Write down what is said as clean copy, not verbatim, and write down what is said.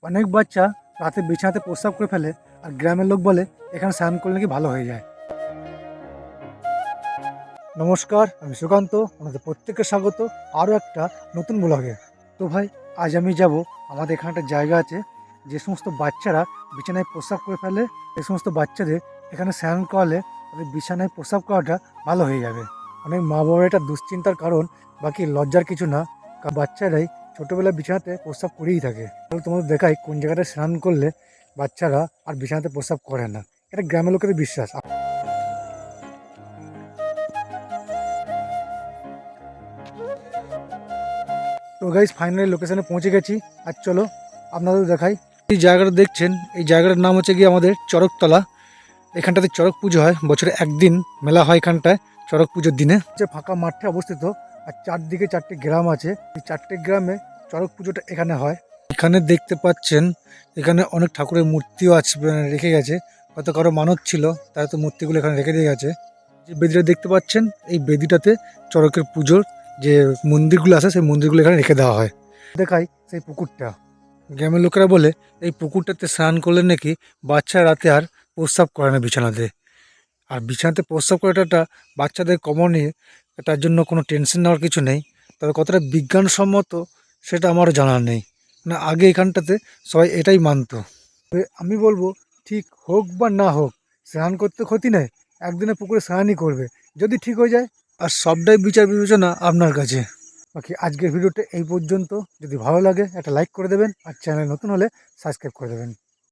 অনেক বাচ্চা রাতে বিছানাতে প্রস্রাব করে ফেলে, আর গ্রামের লোক বলে এখানে স্নান করলে নাকি ভালো হয়ে যায়। নমস্কার, আমি সুকান্ত। আমাদের প্রত্যেককে স্বাগত আরও একটা নতুন ব্লগে। তো ভাই, আজ আমি যাব, আমাদের এখানে একটা জায়গা আছে, যে সমস্ত বাচ্চারা বিছানায় প্রস্রাব করে ফেলে, সেই সমস্ত বাচ্চাদের এখানে স্নান করালে তাদের বিছানায় প্রস্রাব করাটা ভালো হয়ে যাবে। অনেক মা বাবার এটা দুশ্চিন্তার কারণ, বাকি লজ্জার কিছু না, কারণ বাচ্চারাই ছোটোবেলায় বিছানাতে প্রস্রাব করেই থাকে। তাহলে তোমাদের দেখাই কোন জায়গাটায় স্নান করলে বাচ্চারা আর বিছানাতে প্রস্রাব করে না। এটা গ্রামের লোকেদের বিশ্বাস। তো গাইজ, ফাইনালি লোকেশনে পৌঁছে গেছি। আর চলো আপনাদের দেখাই। এই জায়গাটা দেখছেন, এই জায়গাটার নাম হচ্ছে গিয়ে আমাদের চড়কতলা। এখানটাতে চড়ক পুজো হয়, বছরে একদিন মেলা হয় এখানটায় চড়ক পুজোর দিনে। যে ফাঁকা মাঠে অবস্থিত, আর চারদিকে চারটে গ্রাম আছে, এই চারটে গ্রামে চড়ক পুজোটা এখানে হয়। এখানে দেখতে পাচ্ছেন, এখানে অনেক ঠাকুরের মূর্তিও আছে, রেখে গেছে। হয়তো কারো মানত ছিল, তাই তো মূর্তিগুলো এখানে রেখে দিয়ে গেছে। যে বেদিটা দেখতে পাচ্ছেন, এই বেদিটাতে চড়কের পুজোর যে মন্দিরগুলো আছে, সেই মন্দিরগুলো এখানে রেখে দেওয়া হয়। দেখাই সেই পুকুরটা। গ্রামের লোকেরা বলে এই পুকুরটাতে স্নান করলে নাকি বাচ্চা রাতে আর প্রস্রাব করে না বিছানাতে। আর বিছানাতে প্রস্রাব করাটা বাচ্চাদের কমনই, তার জন্য কোনো টেনশন নেওয়ার কিছু নেই। তবে কতটা বিজ্ঞানসম্মত সেটা আমারও জানা নেই, না আগে এখানটাতে সবাই এটাই মানতো। তবে আমি বলবো, ঠিক হোক বা না হোক, স্নান করতে ক্ষতি নেই, একদিনে পুকুরে স্নানই করবে, যদি ঠিক হয়ে যায়। আর সবটাই বিচার বিবেচনা আপনার কাছে। বাকি আজকের ভিডিওটা এই পর্যন্ত। যদি ভালো লাগে একটা লাইক করে দেবেন, আর চ্যানেল নতুন হলে সাবস্ক্রাইব করে দেবেন।